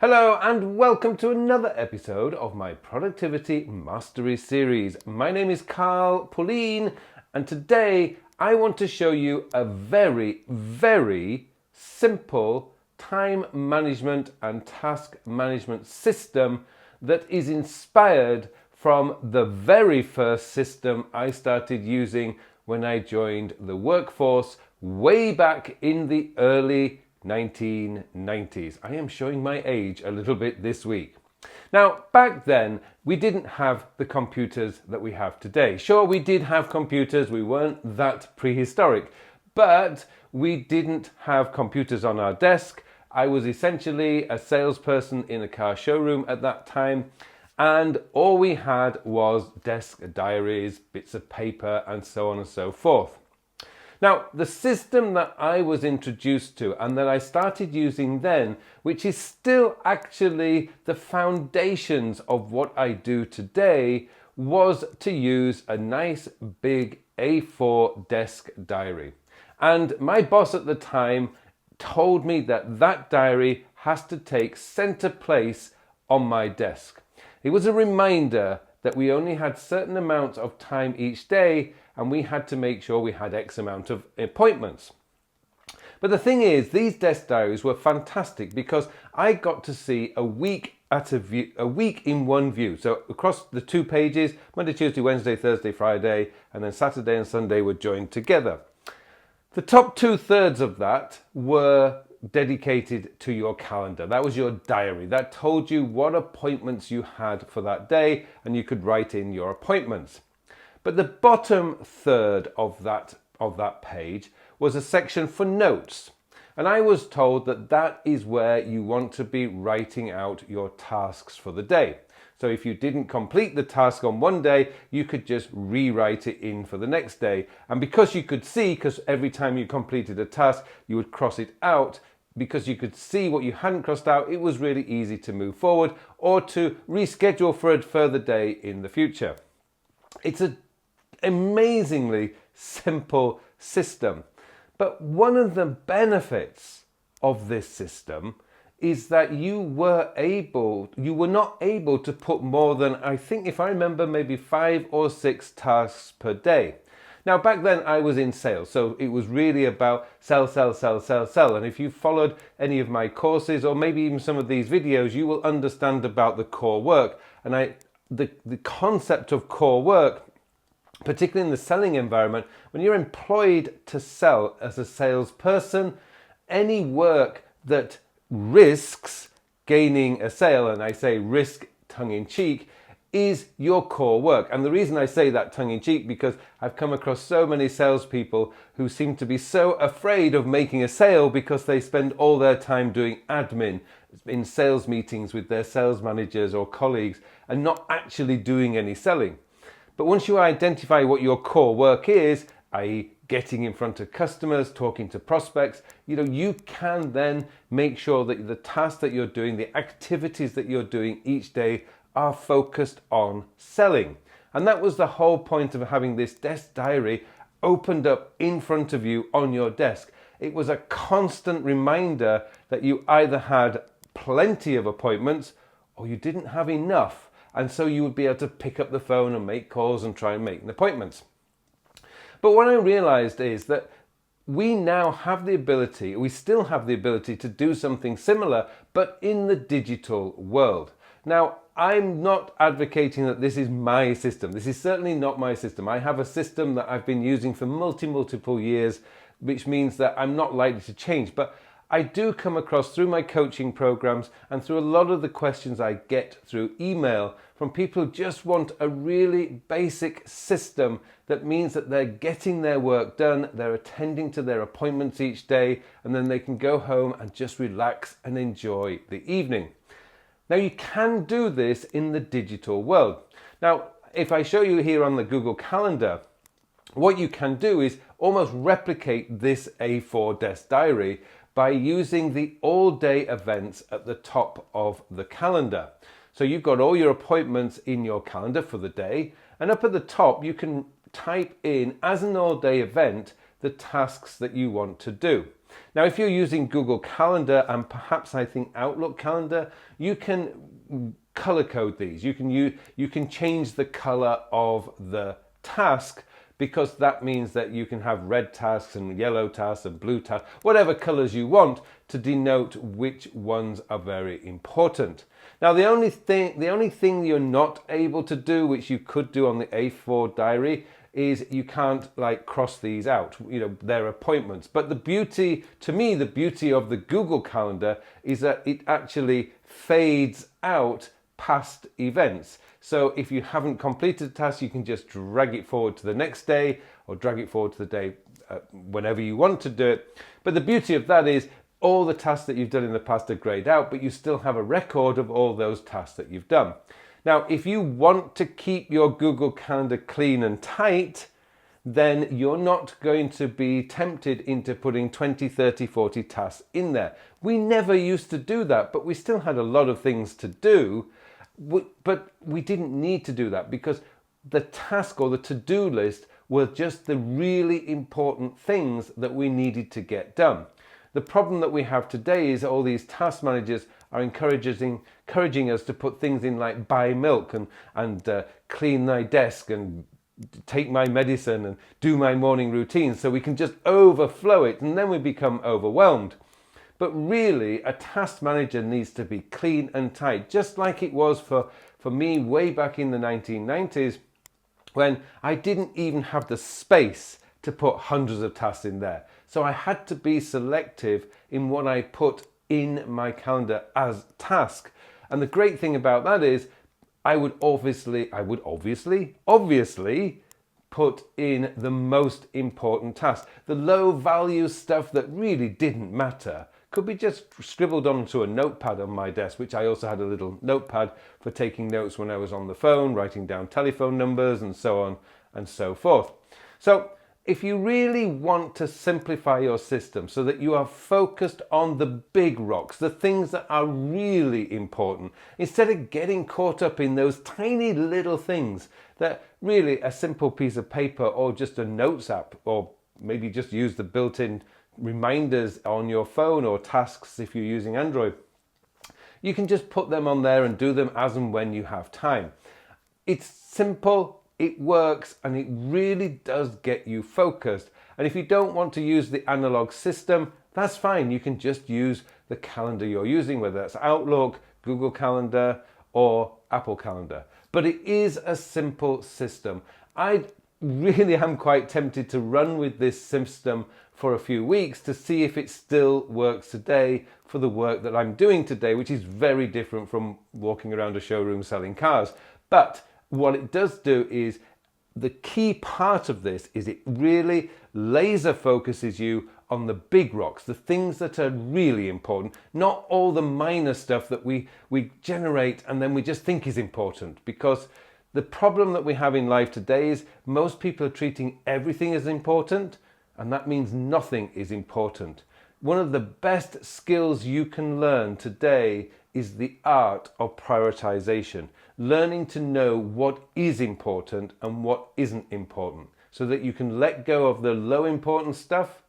Hello and welcome to another episode of my Productivity Mastery series. My name is Pullein and today I want to show you a very simple time management and task management system that is inspired from the very first system I started using when I joined the workforce way back in the early 1990s. I am showing my age a little bit this week. Now, back then, we didn't have the computers that we have today. Sure, we did have computers, we weren't that prehistoric, but we didn't have computers on our desk. I was essentially a salesperson in a car showroom at that time, and all we had was desk diaries, bits of paper, and so on and so forth. Now, the system that I was introduced to and that I started using then, which is still actually the foundations of what I do today, was to use a nice big A4 desk diary. And my boss at the time told me that that diary has to take center place on my desk. It was a reminder that we only had certain amounts of time each day and we had to make sure we had X amount of appointments. But the thing is, these desk diaries were fantastic because I got to see a week in one view. So across the 2 pages, Monday, Tuesday, Wednesday, Thursday, Friday, and then Saturday and Sunday were joined together. The top 2/3 of that were dedicated to your calendar. That was your diary. That told you what appointments you had for that day and you could write in your appointments. But the bottom third of that page was a section for notes. And I was told that that is where you want to be writing out your tasks for the day. So if you didn't complete the task on one day, you could just rewrite it in for the next day. And because you could see, because every time you completed a task, you would cross it out, because you could see what you hadn't crossed out, it was really easy to move forward or to reschedule for a further day in the future. It's an amazingly simple system. But one of the benefits of this system is that you were not able to put more than, I think if I remember, maybe 5 or 6 tasks per day. Now, back then I was in sales, so it was really about sell. And if you followed any of my courses or maybe even some of these videos, you will understand about the core work. And the concept of core work, particularly in the selling environment, when you're employed to sell as a salesperson, any work that risks gaining a sale, and I say risk tongue-in-cheek, is your core work. And the reason I say that tongue-in-cheek, because I've come across so many salespeople who seem to be so afraid of making a sale because they spend all their time doing admin in sales meetings with their sales managers or colleagues and not actually doing any selling. But once you identify what your core work is, i.e. getting in front of customers, talking to prospects, you can then make sure that the tasks that you're doing, the activities that you're doing each day are focused on selling. And that was the whole point of having this desk diary opened up in front of you on your desk. It was a constant reminder that you either had plenty of appointments or you didn't have enough. And so you would be able to pick up the phone and make calls and try and make appointments. But what I realized is that we now have the ability, we still have the ability to do something similar, but in the digital world. Now, I'm not advocating that this is my system. This is certainly not my system. I have a system that I've been using for multiple years, which means that I'm not likely to change. But I do come across through my coaching programs and through a lot of the questions I get through email from people who just want a really basic system that means that they're getting their work done, they're attending to their appointments each day, and then they can go home and just relax and enjoy the evening. Now, you can do this in the digital world. Now, if I show you here on the Google Calendar, what you can do is almost replicate this A4 desk diary by using the all-day events at the top of the calendar. So you've got all your appointments in your calendar for the day, and up at the top you can type in as an all-day event the tasks that you want to do. Now, if you're using Google Calendar and perhaps I think Outlook Calendar, you can color code these. You can change the color of the task, because that means that you can have red tasks and yellow tasks and blue tasks, whatever colors you want, to denote which ones are very important. Now, the only thing you're not able to do, which you could do on the A4 diary, is you can't like cross these out. You know, they're appointments. But the beauty, to me, the beauty of the Google Calendar is that it actually fades out past events. So if you haven't completed a task, you can just drag it forward to the next day or drag it forward to the day whenever you want to do it. But the beauty of that is all the tasks that you've done in the past are grayed out, but you still have a record of all those tasks that you've done. Now, if you want to keep your Google Calendar clean and tight, then you're not going to be tempted into putting 20, 30, 40 tasks in there. We never used to do that, but we still had a lot of things to do. But we didn't need to do that because the task or the to-do list were just the really important things that we needed to get done. The problem that we have today is all these task managers are encouraging us to put things in like buy milk and clean thy desk and take my medicine and do my morning routine, so we can just overflow it and then we become overwhelmed. But really, a task manager needs to be clean and tight, just like it was for me way back in the 1990s, when I didn't even have the space to put hundreds of tasks in there. So I had to be selective in what I put in my calendar as task. And the great thing about that is I would obviously put in the most important tasks. The low value stuff that really didn't matter could be just scribbled onto a notepad on my desk, which I also had a little notepad for taking notes when I was on the phone, writing down telephone numbers and so on and so forth. So if you really want to simplify your system so that you are focused on the big rocks, the things that are really important, instead of getting caught up in those tiny little things that really a simple piece of paper or just a notes app, or maybe just use the built-in reminders on your phone or tasks if you're using Android, you can just put them on there and do them as and when you have time. It's simple, it works, and it really does get you focused. And if you don't want to use the analog system, that's fine. You can just use the calendar you're using, whether that's Outlook, Google Calendar, or Apple Calendar. But it is a simple system. I really am quite tempted to run with this system for a few weeks to see if it still works today for the work that I'm doing today, which is very different from walking around a showroom selling cars. But what it does do is, the key part of this is it really laser focuses you on the big rocks, the things that are really important, not all the minor stuff that we generate and then we just think is important. Because the problem that we have in life today is most people are treating everything as important, and that means nothing is important. One of the best skills you can learn today is the art of prioritization, learning to know what is important and what isn't important, so that you can let go of the low important stuff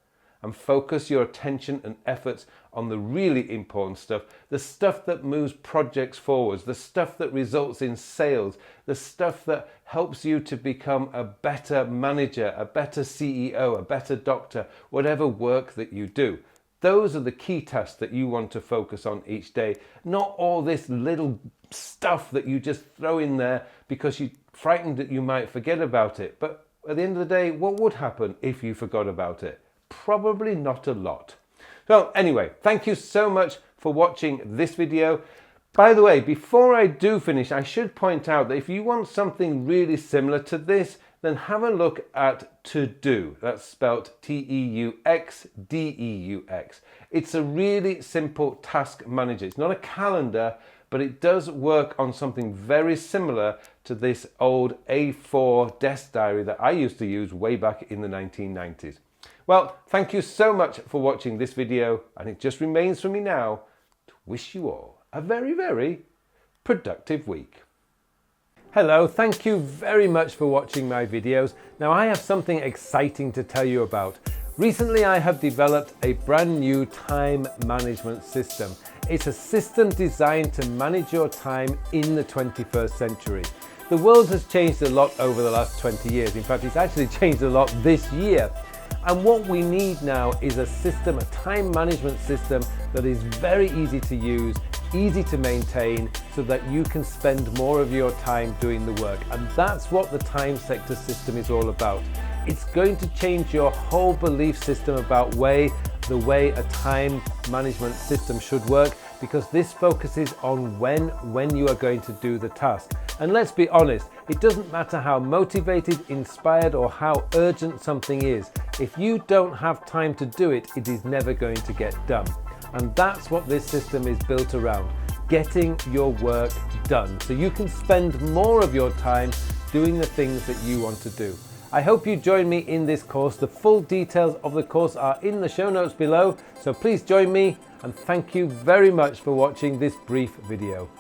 and focus your attention and efforts on the really important stuff, the stuff that moves projects forwards, the stuff that results in sales, the stuff that helps you to become a better manager, a better CEO, a better doctor, whatever work that you do. Those are the key tasks that you want to focus on each day, not all this little stuff that you just throw in there because you're frightened that you might forget about it. But at the end of the day, what would happen if you forgot about it? Probably not a lot. So anyway, thank you so much for watching this video. By the way, before I do finish, I should point out that if you want something really similar to this, then have a look at To-Do. That's spelled T-E-U-X-D-E-U-X. It's a really simple task manager. It's not a calendar, but it does work on something very similar to this old A4 desk diary that I used to use way back in the 1990s. Well, thank you so much for watching this video, and it just remains for me now to wish you all a very, very productive week. Hello, thank you very much for watching my videos. Now I have something exciting to tell you about. Recently, I have developed a brand new time management system. It's a system designed to manage your time in the 21st century. The world has changed a lot over the last 20 years. In fact, it's actually changed a lot this year. And what we need now is a system, a time management system that is very easy to use, easy to maintain, so that you can spend more of your time doing the work. And that's what the time sector system is all about. It's going to change your whole belief system about the way a time management system should work, because this focuses on when you are going to do the task. And let's be honest, it doesn't matter how motivated, inspired, or how urgent something is. If you don't have time to do it, it is never going to get done. And that's what this system is built around, getting your work done, so you can spend more of your time doing the things that you want to do. I hope you join me in this course. The full details of the course are in the show notes below, so please join me, and thank you very much for watching this brief video.